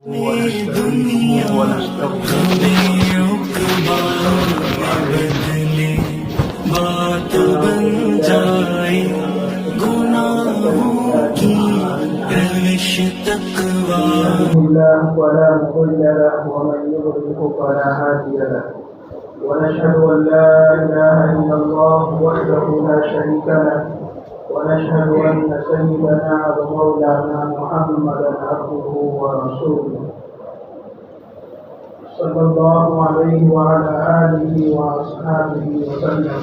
ونستعينه ونستغفره بات بن جائے گناہوں کی روش تقویٰ الله ولا مضل له ومن يضلل فلا هادي له ونشهد أن لا إله إلا الله وحده لا شريك له ونشهد أن سيدنا ومولانا محمدا عبده ورسوله صلى الله عليه وعلى آله وأصحابه وسلم.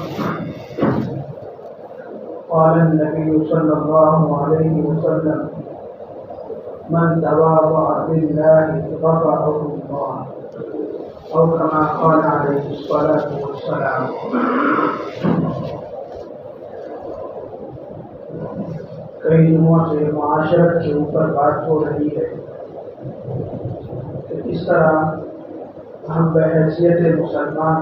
قال النبي صلى الله عليه وسلم: من تواضع لله رفعه الله، أو كما قال عليه الصلاة والسلام. کئی دنوں سے معاشرت کے اوپر بات ہو رہی ہے کہ کس طرح ہم بحیثیت مسلمان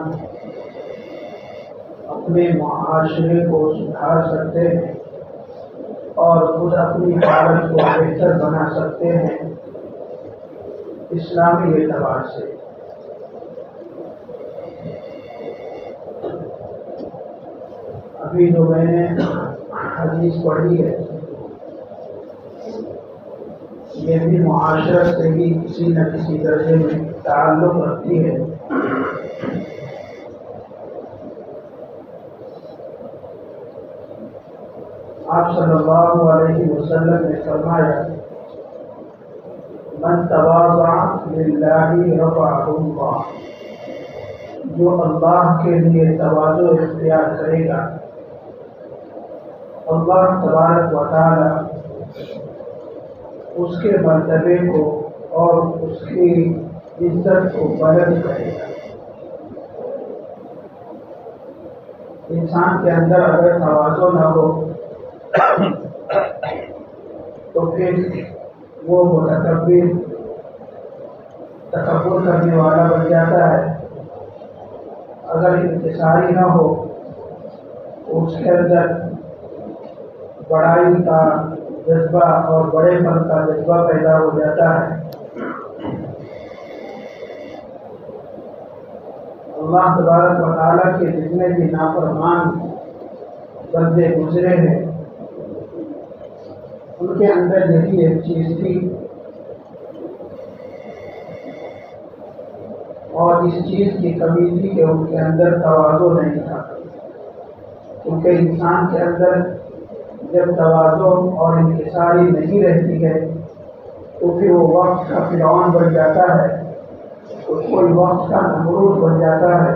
اپنے معاشرے کو سدھار سکتے ہیں اور خود اپنی حالت کو بہتر بنا سکتے ہیں اسلامی اعتبار سے. ابھی جو میں نے حدیث پڑھی ہے یہ بھی معاشرت سے ہی کسی نہ کسی درجے میں تعلق رکھتی ہے. آپ صلی اللہ علیہ وسلم نے فرمایا: من تواضع للہ رفعہ اللہ، جو اللہ کے لیے تواضع اختیار کرے گا اللہ تبارک و تعالی اس کے مرتبے کو اور اس کی عزت کو بلند کرے گا. انسان کے اندر اگر تواضع نہ ہو تو پھر وہ متکبر تکبر کرنے والا بن جاتا ہے. اگر انکساری نہ ہو تو اس کے اندر بڑائی کا جذبہ اور بڑے پن کا جذبہ پیدا ہو جاتا ہے. اللہ تبارک و تعالیٰ کے جتنے بھی نافرمان بندے گزرے ہیں ان کے اندر یہی ایک چیز تھی اور اس چیز کی کمی تھی کہ ان کے اندر تواضع نہیں تھا. کیونکہ انسان کے اندر جب تواضع اور انکساری نہیں رہتی ہے تو پھر وہ وقت کا فرعون بن جاتا ہے، تو کوئی وقت کا نمرود بن جاتا ہے،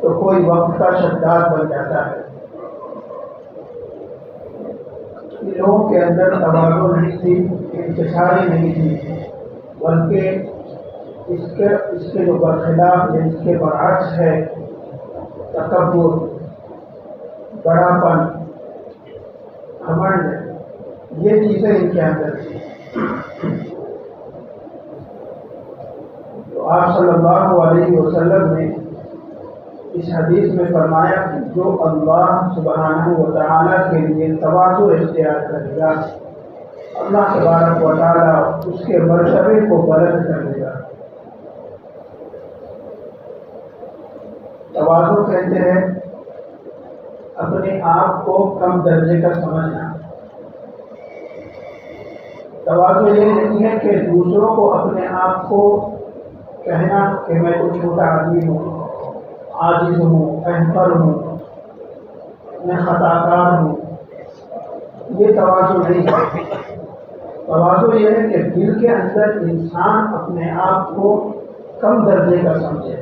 تو کوئی وقت کا شداد بن جاتا ہے. لوگوں کے اندر تواضع نہیں تھی، انکساری نہیں تھی، بلکہ اس کے جو برخلاف اس کے برعکس ہے تکبر، بڑا پن، گھمنڈ، یہ چیزیں ان کے اندر تھی. تو آپ صلی اللہ علیہ وسلم نے اس حدیث میں فرمایا کہ جو اللہ سبحانہ و تعالیٰ کے لیے تواضع اختیار کرے گا اللہ تبارک و تعالیٰ اس کے مرتبے کو بلند کر دے گا. تواضع کہتے ہیں اپنے آپ کو کم درجے کا سمجھنا. تواضع یہ نہیں ہے کہ دوسروں کو اپنے آپ کو کہنا کہ میں تو چھوٹا آدمی ہوں، عاجز ہوں، احمر ہوں، میں خطا کار ہوں. یہ تواضع نہیں ہے. تواضع یہ ہے کہ دل کے اندر انسان اپنے آپ کو کم درجے کا سمجھے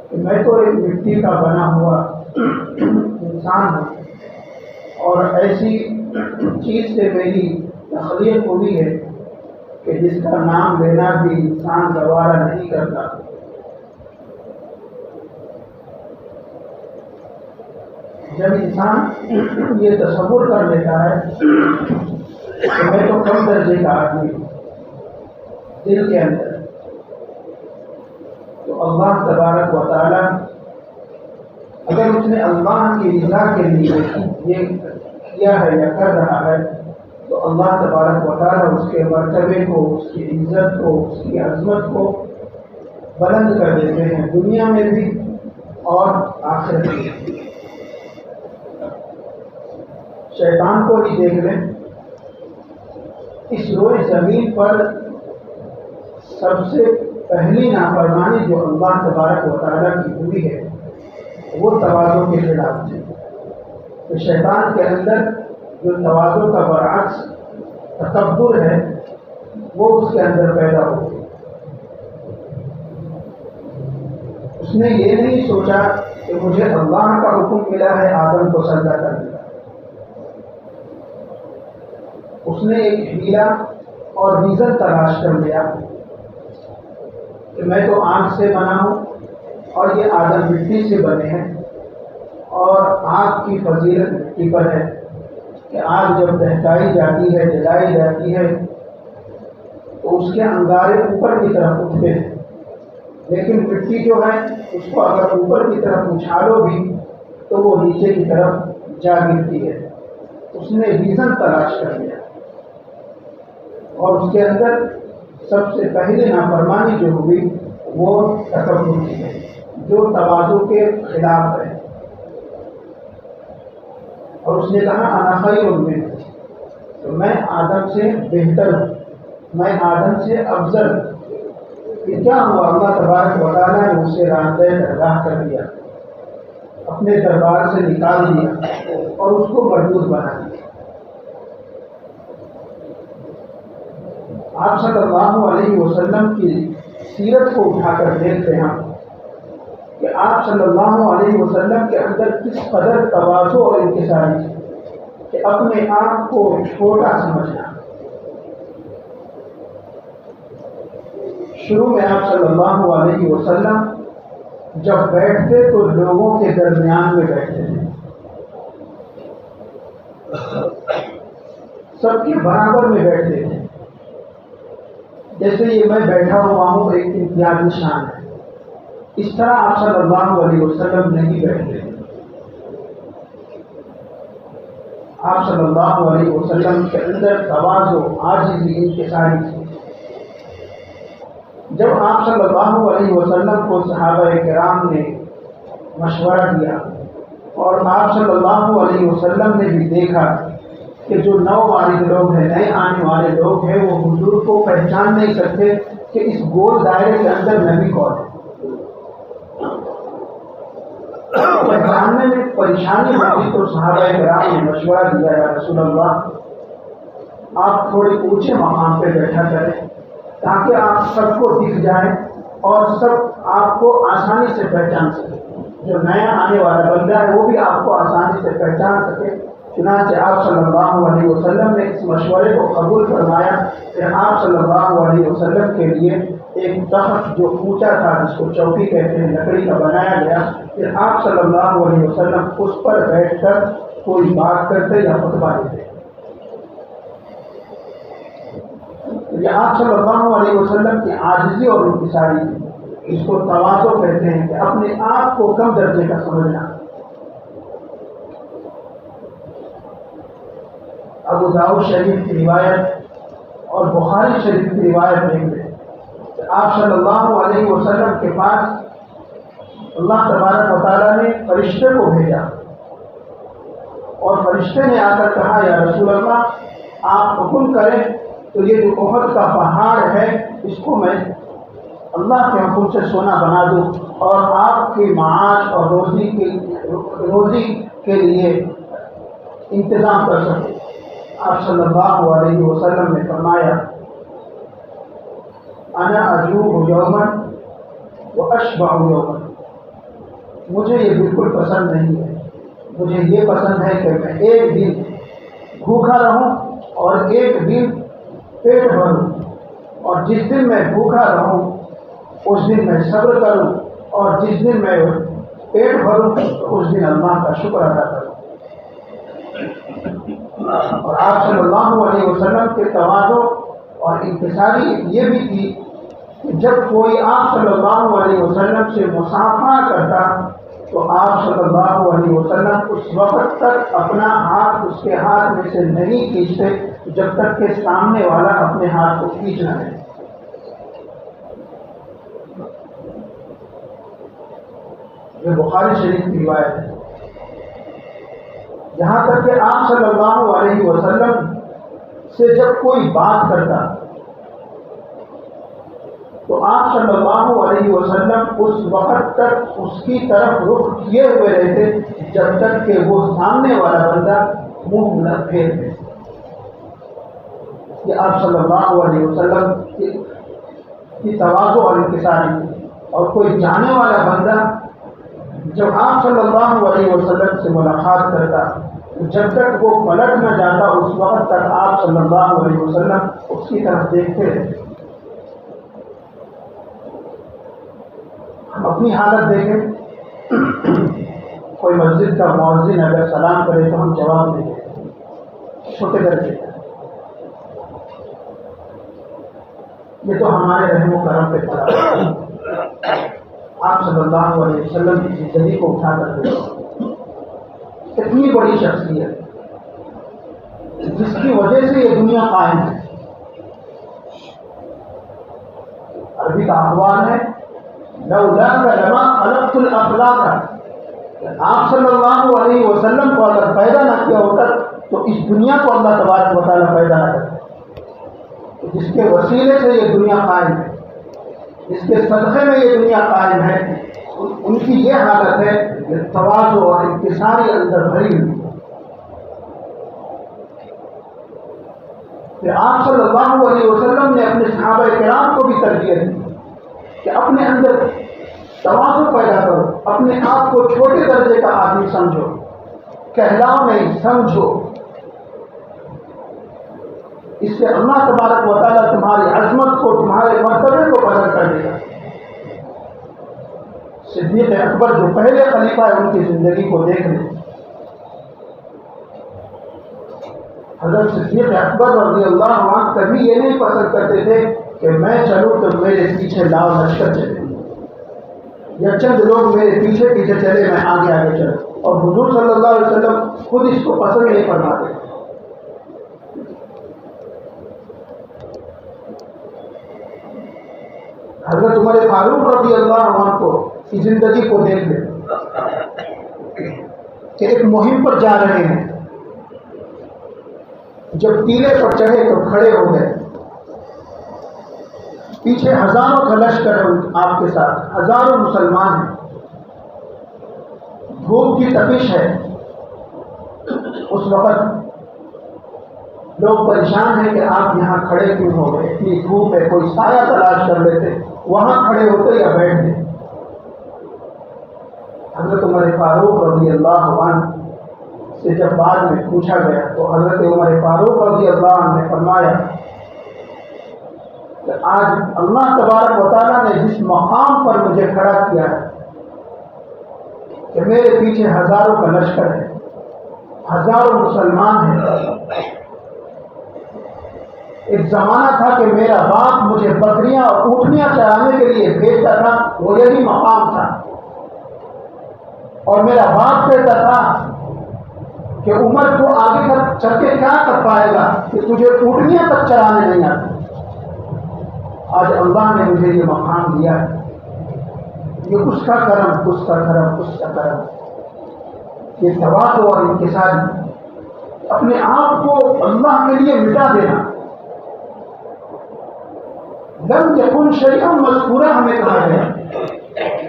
کہ میں تو ایک مٹی کا بنا ہوا انسان ہوں اور ایسی چیز سے میری تخلیق ہوئی ہے کہ جس کا نام لینا بھی انسان گوارا نہیں کرتا. جب انسان یہ تصور کر لیتا ہے کہ میں تو کم درجے کا آدمی ہوں دل کے اندر، تو اللہ تبارک و تعالیٰ اگر اس نے اللہ کی رضا کے لیے یہ کیا ہے یا کر رہا ہے تو اللہ تبارک و تعالیٰ مرتبے کو، اس کی عزت کو، اس کی عظمت کو بلند کر دیتے ہیں، دنیا میں بھی اور آخرت میں بھی۔ شیطان کو بھی دیکھ لیں، اس روئے زمین پر سب سے پہلی نافرمانی جو اللہ تبارک و تعالیٰ کی ہوئی ہے وہ تواضع کے خلاف ہے۔ تو شیطان کے اندر جو تواضع کا برعکس تکبر ہے وہ اس کے اندر پیدا ہو گئی۔ اس نے یہ نہیں سوچا کہ مجھے اللہ کا حکم ملا ہے آدم کو سجدہ کرنے کا، اس نے ایک ہیلا اور ریزن تلاش کر لیا کہ میں تو آگ سے بنا ہوں اور یہ آدم مٹی سے بنے ہیں، اور آگ کی فضیلت مٹی پر ہے کہ آگ جب دہکائی جاتی ہے، جلائی جاتی ہے تو اس کے انگارے اوپر کی طرف اٹھتے ہیں، لیکن مٹی جو ہے اس کو اگر اوپر کی طرف اچھالو بھی تو وہ نیچے کی طرف جا گرتی ہے۔ اس نے ریزن تلاش کر لیا، اور اس کے اندر سب سے پہلے نافرمانی جو ہوئی وہ تکبر کی ہے، جو تواضع کے خلاف ہے۔ اور اس نے کہا انا خیر منہ، تو میں آدم سے بہتر ہوں، میں آدم سے افضل ہوں۔ کہ کیا ہوا؟ اللہ تبارک و تعالیٰ نے اسے راندہ درگاہ کر دیا، اپنے دربار سے نکال دیا اور اس کو مردود بنا دیا۔ آپ صلی اللہ علیہ وسلم کی سیرت کو اٹھا کر دیکھتے ہیں کہ آپ صلی اللہ علیہ وسلم کے اندر کس قدر تواضع اور انکساری تھی کہ اپنے آپ کو چھوٹا سمجھنا۔ شروع میں آپ صلی اللہ علیہ وسلم جب بیٹھتے تو لوگوں کے درمیان میں بیٹھتے تھے، سب کے برابر میں بیٹھتے تھے، جیسے یہ میں بیٹھا ہوا ہوں ایک امتیازی شان ہے، اس طرح آپ صلی اللہ علیہ وسلم نہیں بیٹھتے۔ آپ صلی اللہ علیہ وسلم کے اندر تواضع، عاجزی، انکساری تھی۔ جب آپ صلی اللہ علیہ وسلم کو صحابہ کرام نے مشورہ دیا اور آپ صلی اللہ علیہ وسلم نے بھی دیکھا کہ جو نو والد لوگ ہیں، نئے آنے والے لوگ ہیں، وہ حضور کو پہچان نہیں سکتے کہ اس گول دائرے کے اندر نبی کون ہے، پہچاننے میں پریشانی ہوئی، تو صحابہ کرام نے مشورہ دیا یا رسول اللہ آپ تھوڑے اونچے مقام پہ بیٹھا کریں تاکہ آپ سب کو دکھ جائیں اور سب آپ کو آسانی سے پہچان سکیں، جو نیا آنے والا بندہ ہے وہ بھی آپ کو آسانی سے پہچان سکے۔ چنانچہ آپ صلی اللہ علیہ وسلم نے اس مشورے کو قبول فرمایا کہ آپ صلی اللہ علیہ وسلم کے لیے ایک تخت جو اونچا تھا، جس کو چوکی کہتے ہیں، لکڑی کا بنایا گیا، پھر آپ صلی اللہ علیہ وسلم اس پر بیٹھ کر کوئی بات کرتے یا خطبہ دیتے۔ یہ آپ صلی اللہ علیہ وسلم کی عاجزی اور انکساری، اس کو تواضع کہتے ہیں کہ اپنے آپ کو کم درجے کا سمجھنا۔ ابو داؤد شریف کی روایت اور بخاری شریف کی روایت دیکھ لیں کہ آپ صلی اللہ علیہ وسلم کے پاس اللہ تبارک و تعالیٰ نے فرشتے کو بھیجا، اور فرشتے نے آ کر کہا یا رسول اللہ آپ حکم کریں تو یہ جو احد کا پہاڑ ہے اس کو میں اللہ کے حکم سے سونا بنا دوں اور آپ کی معاش اور روزی کے لیے انتظام کر سکوں۔ آپ صلی اللہ علیہ وسلم نے فرمایا انا اجوع یوما واشبع یوما، مجھے یہ بالکل پسند نہیں ہے، مجھے یہ پسند ہے کہ میں ایک دن بھوکا رہوں اور ایک دن پیٹ بھروں، اور جس دن میں بھوکا رہوں اس دن میں صبر کروں، اور جس دن میں پیٹ بھروں تو اس دن اللہ کا شکر ادا کروں۔ اور آپ صلی اللہ علیہ وسلم کے تواضع اور انکساری یہ بھی تھی کہ جب کوئی آپ صلی اللہ علیہ وسلم سے مصافحہ کرتا تو آپ صلی اللہ علیہ وسلم اس وقت تک اپنا ہاتھ اس کے ہاتھ میں سے نہیں کھینچتے جب تک کہ سامنے والا اپنے ہاتھ کو کھینچ نہ لے۔ یہ بخاری شریف کی روایت ہے۔ یہاں تک کہ آپ صلی اللہ علیہ وسلم سے جب کوئی بات کرتا تو آپ صلی اللہ علیہ وسلم اس وقت تک اس کی طرف رخ کیے ہوئے رہتے جب تک کہ وہ سامنے والا بندہ منہ نہ پھیر دے۔ یہ آپ صلی اللہ علیہ وسلم کی تواضع اور انکساری۔ اور کوئی جانے والا بندہ جب آپ صلی اللہ علیہ وسلم سے ملاقات کرتا جب تک وہ پلٹ نہ جاتا اس وقت تک آپ صلی اللہ علیہ وسلم اس کی طرف دیکھتے رہتے۔ ہم اپنی حالت دیکھیں، کوئی مسجد کا مؤذن اگر سلام کرے تو ہم جواب دیں گے، چھوٹے درجے کا۔ یہ تو ہمارے رحم و کرم پہ پڑا۔ آپ صلی اللہ علیہ وسلم کی زندگی کو اٹھا کر دیکھیں، اتنی بڑی شخصیت جس کی وجہ سے یہ دنیا قائم ہے۔ عربی کا اخبار ہے لولاک لما خلقت الاخلاق۔ آپ صلی اللہ علیہ وسلم کو اگر پیدا نہ کیا ہوتا تو اس دنیا کو اللہ تبارک و تعالیٰ پیدا نہ کرتا، جس کے وسیلے سے یہ دنیا قائم ہے، جس کے صدقے میں یہ دنیا قائم ہے۔ ان کی یہ حالت ہے کہ تواضع اور انکساری اندر بھری ہوئی۔ کہ آپ صلی اللہ علیہ وسلم نے اپنے صحابہ کرام کو بھی تربیت دی کہ اپنے اندر تواضع پیدا کرو، اپنے آپ کو چھوٹے درجے کا آدمی سمجھو، کہلاؤ نہیں، سمجھو۔ اس سے اللہ تبارک و تعالیٰ تمہاری عظمت کو، تمہارے مرتبے کو بلند کر دے گا۔ صدیق اکبر جو پہلے خلیفہ ہے ان کی زندگی کو دیکھ لیں۔ حضرت صدیق اکبر رضی اللہ عنہ کبھی یہ نہیں پسند کرتے تھے کہ میں چلوں تو میرے پیچھے لاؤ لشکر چلے، یا چند لوگ میرے پیچھے پیچھے چلے میں آگے آگے چلوں۔ اور حضور صلی اللہ علیہ وسلم خود اس کو پسند نہیں فرماتے۔ حضرت عمر فاروق رضی اللہ عنہ کو کی زندگی کو دیکھ لیں کہ ایک مہم پر جا رہے ہیں، جب ٹیلے پر چڑھے تو کھڑے ہو گئے، پیچھے ہزاروں کا لشکر ہے آپ کے ساتھ، ہزاروں مسلمان ہیں، دھوپ کی تپش ہے۔ اس وقت لوگ پریشان ہیں کہ آپ یہاں کھڑے کیوں ہو گئے، اتنی دھوپ ہے، کوئی سایہ تلاش کر لیتے، وہاں کھڑے ہوتے یا بیٹھتے۔ حضرت عمر فاروق رضی اللہ عنہ سے جب بعد میں پوچھا گیا تو حضرت عمر فاروق رضی اللہ عنہ نے فرمایا کہ آج اللہ تبارک و تعالیٰ نے جس مقام پر مجھے کھڑا کیا ہے کہ میرے پیچھے ہزاروں کا لشکر ہے، ہزاروں مسلمان ہیں۔ ایک زمانہ تھا کہ میرا باپ مجھے بکریاں اور اونٹنیاں چرانے کے لیے بھیجتا تھا، وہ یہی مقام تھا، اور میرا باپ کہتا تھا کہ عمر تو آگے تک چل کے کیا کر پائے گا کہ تجھے اونٹنیاں تک چرانے نہیں آتی۔ آج اللہ نے مجھے یہ مقام دیا ہے، یہ اس کا کرم، اس کا کرم، اس کا کرم۔ یہ تواضع اور انکساری، اپنے آپ کو اللہ کے لیے مٹا دینا۔ لم یکن شیئا مذکورا ہمیں کہا گیا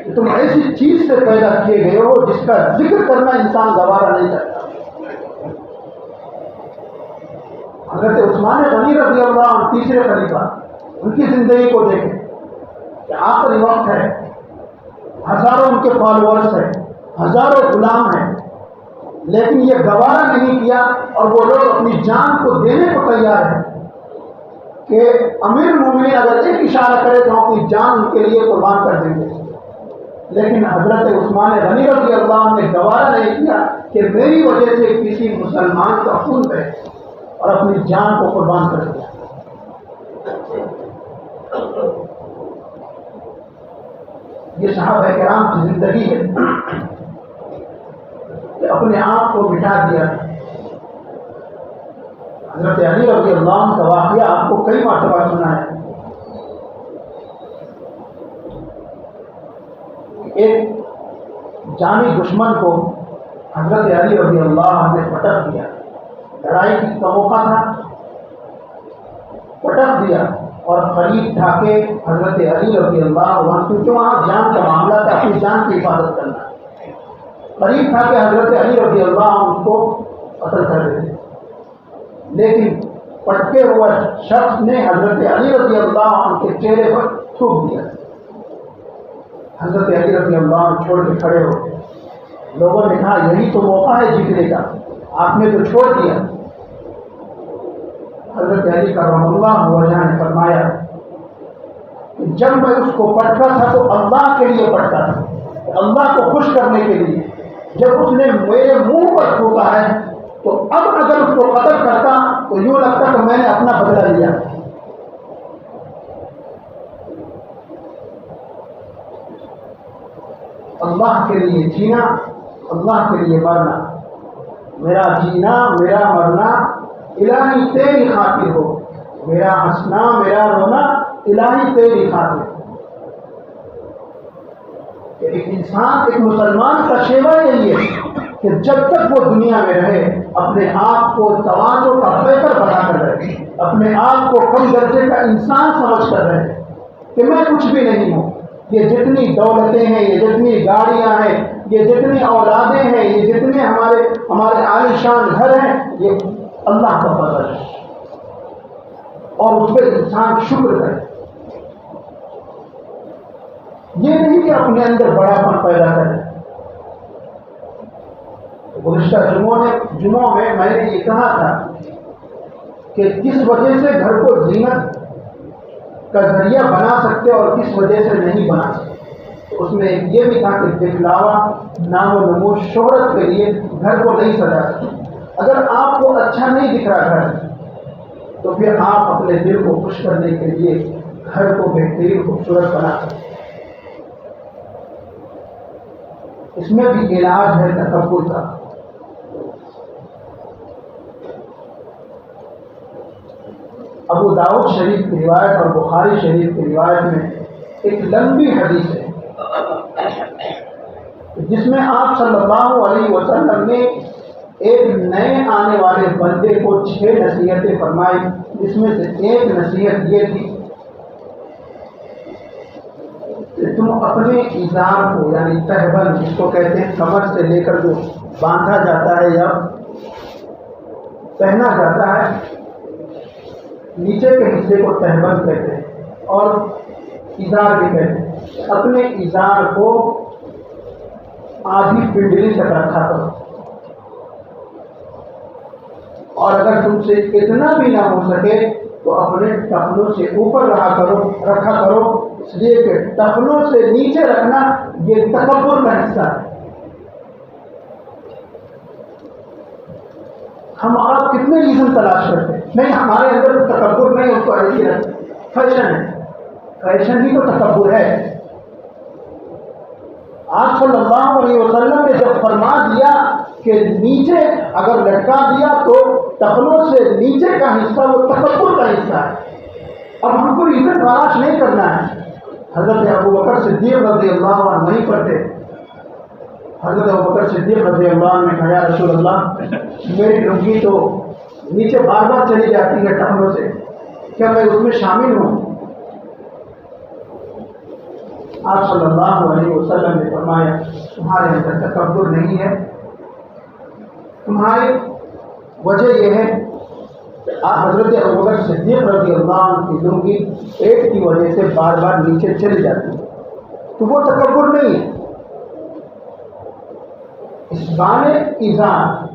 کہ تم ایسی چیز سے پیدا کیے گئے ہو جس کا ذکر کرنا انسان گوارا نہیں کرتا۔ حضرت عثمان غنی رضی اللہ عنہ تیسرے خلیفہ، ان کی زندگی کو دیکھیں کہ آخری وقت ہے، ہزاروں ان کے فالوورز ہیں، ہزاروں غلام ہیں، لیکن یہ گوارا نہیں کیا اور وہ لوگ اپنی جان کو دینے کو تیار ہیں کہ امیر المومنین اگر ایک اشارہ کرے تو اپنی جان ان کے لیے قربان کر دیں گے۔ لیکن حضرت عثمان غنی رضی اللہ عنہ نے گوارا نہیں کیا کہ میری وجہ سے کسی مسلمان کا خون بہے، اور اپنی جان کو قربان کر دیا۔ یہ صحابہ کرام کی زندگی ہے کہ اپنے آپ کو مٹا دیا۔ حضرت علی رضی اللہ عنہ کا واقعہ آپ کو کئی مرتبہ سنا ہے. ایک جانی دشمن کو حضرت علی رضی اللہ عنہ نے پٹک دیا. لڑائی کا موقع تھا, پٹک دیا اور قریب تھا کہ حضرت علی رضی اللہ عنہ, کیونکہ وہاں جان کا معاملہ تھا, اپنی جان کی حفاظت کرنا, قریب تھا کہ حضرت علی رضی اللہ عنہ کو قتل کر دیتے. لیکن پٹکے ہوئے شخص نے حضرت علی رضی اللہ عنہ کے چہرے پر تھوک دیا. حضرت علی رضی اللہ عنہ چھوڑ کے کھڑے ہو گئے. لوگوں نے کہا یہی تو موقع ہے جیتنے کا, آپ نے تو چھوڑ دیا. حضرت علی کرم اللہ وجہ نے فرمایا کہ جب میں اس کو پٹکا تھا تو اللہ کے لیے پٹکا تھا, اللہ کو خوش کرنے کے لیے. جب اس نے میرے منہ پر تھوکا ہے تو اب اگر اس کو قتل کرتا تو یوں لگتا کہ میں نے اپنا بدلہ لیا. اللہ کے لیے جینا, اللہ کے لیے مرنا. میرا جینا, میرا مرنا الہی تیری خاطر ہو, میرا ہنسنا, میرا رونا الہی تیری خاطر. ایک انسان, ایک مسلمان کا شیوا یہی ہے کہ جب تک وہ دنیا میں رہے اپنے آپ کو تواضع کا بہتر بنا کر رہے, اپنے آپ کو کم درجے کا انسان سمجھ کر رہے کہ میں کچھ بھی نہیں ہوں. یہ جتنی دولتیں ہیں, یہ جتنی گاڑیاں ہیں, یہ جتنی اولادیں ہیں, یہ جتنے ہمارے عالیشان گھر ہیں, یہ اللہ کا فضل ہے. اور اس پہ انسان شکر کرے. یہ نہیں کہ اپنے اندر بڑا پن پیدا کرے. گزشتہ جمعوں میں میں نے یہ کہا تھا کہ کس وجہ سے گھر کو زینت کا ذریعہ بنا سکتے اور کس وجہ سے نہیں بنا سکتے. اس میں یہ بھی تھا کہ دکھلاوا, نام و نمود, شہرت کے لیے گھر کو نہیں سجا سکتے. اگر آپ کو اچھا نہیں دکھ رہا گھر تو پھر آپ اپنے دل کو خوش کرنے کے لیے گھر کو بہترین خوبصورت بنا سکتے. اس میں بھی علاج ہے تکبر کا. ابو داؤد شریف کی روایت اور بخاری شریف کی روایت میں ایک لمبی حدیث ہے جس میں آپ صلی اللہ علیہ وسلم نے ایک نئے آنے والے بندے کو 6 نصیحتیں فرمائی. جس میں سے ایک نصیحت یہ تھی کہ تم اپنے ازار کو, یعنی تہبند جس کو کہتے ہیں کمر سے لے کر جو باندھا جاتا ہے یا پہنا جاتا ہے, نیچے کے حصے کو تہبند کہتے ہیں اور ازار بھی کہتے ہیں. اپنے ازار کو آدھی پنڈلی تک رکھا کرو, اور اگر تم سے اتنا بھی نہ ہو سکے تو اپنے ٹخنوں سے اوپر رکھا کرو, اس لیے کہ ٹخنوں سے نیچے رکھنا یہ تکبر کا حصہ ہے. ہم آپ کتنے ریزن تلاش کرتے ہیں, نہیں ہمارے اندر تکبر نہیں, اس کو ایسی رکھتے, فیشن ہے, فیشن ہی تو تکبر ہے. آپ صلی اللہ علیہ وسلم نے جب فرما دیا کہ نیچے اگر لٹکا دیا تو ٹخنوں سے نیچے کا حصہ وہ تکبر کا حصہ ہے. اب ہم کو ریزن تلاش نہیں کرنا ہے. حضرت ابو بکر صدیق رضی اللہ عنہ نہیں پڑھتے. حضرت ابو بکر صدیق رضی اللہ عنہ نے کہا یا رسول اللہ, میری لنگی تو نیچے بار بار چلی جاتی ہے ٹخنوں سے, کیا میں اس میں شامل ہوں؟ آپ صلی اللہ علیہ وسلم نے فرمایا تمہارے اندر تکبر نہیں ہے, تمہاری وجہ یہ ہے آپ حضرت ابوبکر صدیق رضی اللہ عنہ کی لنگی پیٹ کی وجہ سے بار بار نیچے چلی جاتی ہے, تو وہ تکبر نہیں ہے. اس بانے ازار,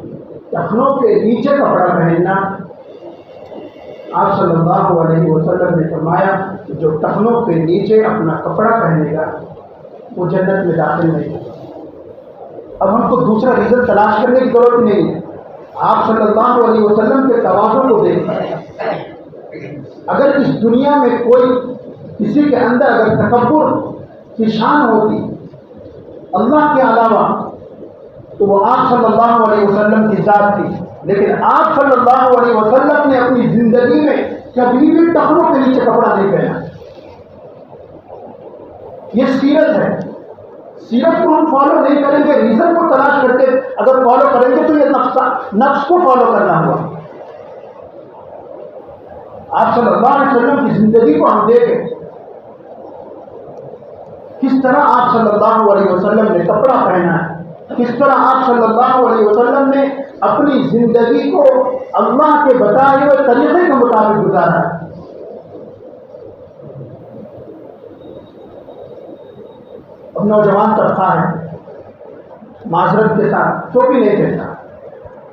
ٹخنوں کے نیچے کپڑا پہننا, آپ صلی اللہ علیہ وسلم نے فرمایا کہ جو ٹخنوں کے نیچے اپنا کپڑا پہنے گا وہ جنت میں داخل نہیں ہوگا. اب ہم کو دوسرا ریزن تلاش کرنے کی ضرورت نہیں ہے. آپ صلی اللہ علیہ وسلم کے تواضع کو دیکھیں. اگر اس دنیا میں کوئی کسی کے اندر اگر تکبر کی شان ہوتی اللہ کے علاوہ تو وہ آپ صلی اللہ علیہ وسلم کی ذات تھی. لیکن آپ صلی اللہ علیہ وسلم نے اپنی زندگی میں کبھی بھی ٹخنوں کے نیچے کپڑا نہیں پہنا. یہ سیرت ہے. سیرت کو ہم فالو نہیں کریں گے، ریزن کو تلاش کرتے اگر فالو کریں گے تو یہ نفس کو فالو کرنا ہوا. آپ صلی اللہ علیہ وسلم کی زندگی کو ہم دیکھیں کس طرح آپ صلی اللہ علیہ وسلم نے کپڑا پہنا ہے، کس طرح آپ صلی اللہ علیہ وسلم نے اپنی زندگی کو اللہ کے بتائے ہوئے طریقے کے مطابق گزارا ہے. اب نوجوان طبقہ ہے معذرت کے ساتھ ٹوپی نہیں پہنتا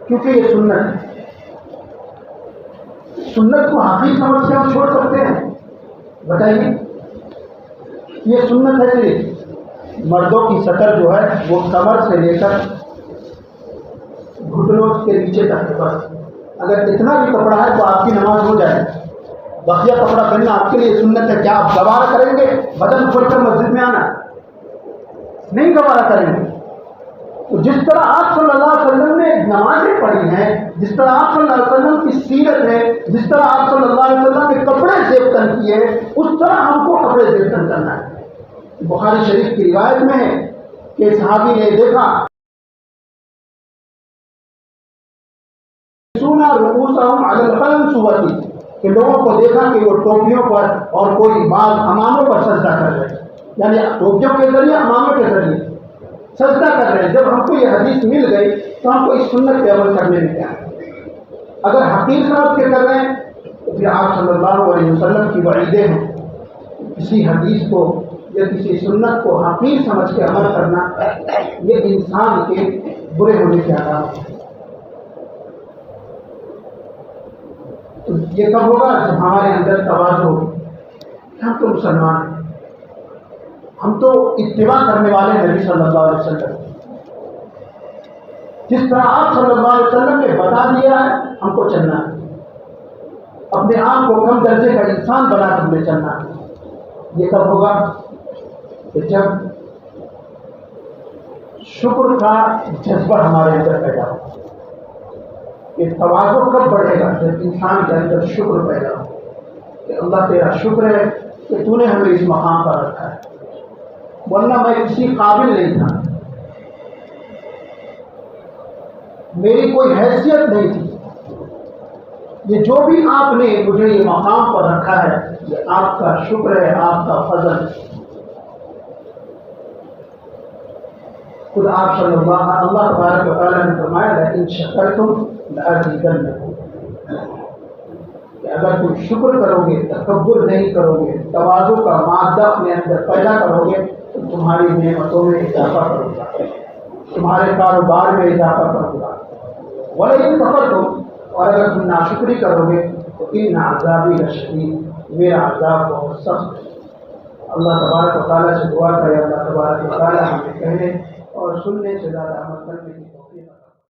کیونکہ یہ سنت ہے. سنت کو حقیقی سمجھ کے ہم چھوڑ سکتے ہیں؟ بتائیے. یہ سنت ہے صرف مردوں کی سطر جو ہے وہ کمر سے لے کر گھٹنوں کے نیچے تک ہے بس. اگر اتنا بھی کپڑا ہے تو آپ کی نماز ہو جائے. بقیہ کپڑا پہننا آپ کے لیے سنت ہے. کیا آپ گوارا کریں گے بدن کھول کر مسجد میں آنا؟ نہیں گوارا کریں گے. تو جس طرح آپ صلی اللہ علیہ وسلم نے نمازیں پڑھی ہیں، جس طرح آپ صلی اللہ علیہ وسلم کی سیرت ہے، جس طرح آپ صلی اللہ علیہ وسلم کے کپڑے زیبتن کیے، اس طرح ہم کو کپڑے زیبتن کرنا ہے. بخاری شریف کی روایت میں ہے کہ صحابی نے دیکھا سونا رؤوسہم علی الخنصوۃ کہ لوگوں کو دیکھا کہ وہ ٹوپیوں پر اور کوئی بعض اماموں پر سجدہ کر رہے ہیں، یعنی ٹوپیوں کے ذریعے اماموں کے ذریعے سجدہ کر رہے ہیں. جب ہم کو یہ حدیث مل گئی تو ہم کو اس سنت پہ عمل کرنے میں کیا ہے؟ اگر حقیق سمجھ کے کر رہے ہیں تو پھر آپ صلی اللہ علیہ وسلم کی وعیدیں ہیں. کسی حدیث کو یا کسی سنت کو حقیق سمجھ کے عمل کرنا یہ انسان کے برے ہونے کے علامت ہے. تو یہ کب ہوگا جب ہمارے اندر تواضع ہوگی کہ ہم تو مسلمان ہیں، ہم تو اتباع کرنے والے نبی صلی اللہ علیہ وسلم. جس طرح آپ صلی اللہ علیہ وسلم نے بتا دیا ہے ہم کو چلنا ہے. اپنے آپ کو کم درجے کا انسان بنا کر ہمیں چلنا ہے. یہ کب ہوگا کہ جب شکر کا جذبہ ہمارے اندر پیدا ہو. یہ تواضع کب بڑھے گا؟ جب انسان کے اندر شکر پیدا ہو کہ اللہ تیرا شکر ہے کہ تو نے ہمیں اس مقام پر رکھا ہے، ورنہ میں کسی قابل نہیں تھا، میری کوئی حیثیت نہیں تھی. یہ جو بھی آپ نے مجھے یہ مقام پر رکھا ہے یہ آپ کا شکر ہے، آپ کا فضل ہے. خود آپ صلی اللہ تبارک و تعالیٰ نے فرمایا لئن شکرتم لأزیدنکم کہ اگر تم شکر کرو گے، تکبر نہیں کرو گے، تواضع کا مادہ اپنے اندر پیدا کرو گے تو تمہاری نعمتوں میں اضافہ کروں گا، تمہارے کاروبار میں اضافہ کروں گا. وَلَئِن كَفَرْتُمْ اور اگر تم ناشکری کرو گے تو ان عذابی لشدید میرا عذاب بہت سخت ہے. اللہ تبارک و تعالیٰ سے دعا کرے اللہ تبارک و تعالیٰ ہمیں کہنے اور سننے سے زیادہ عمل کرنے کی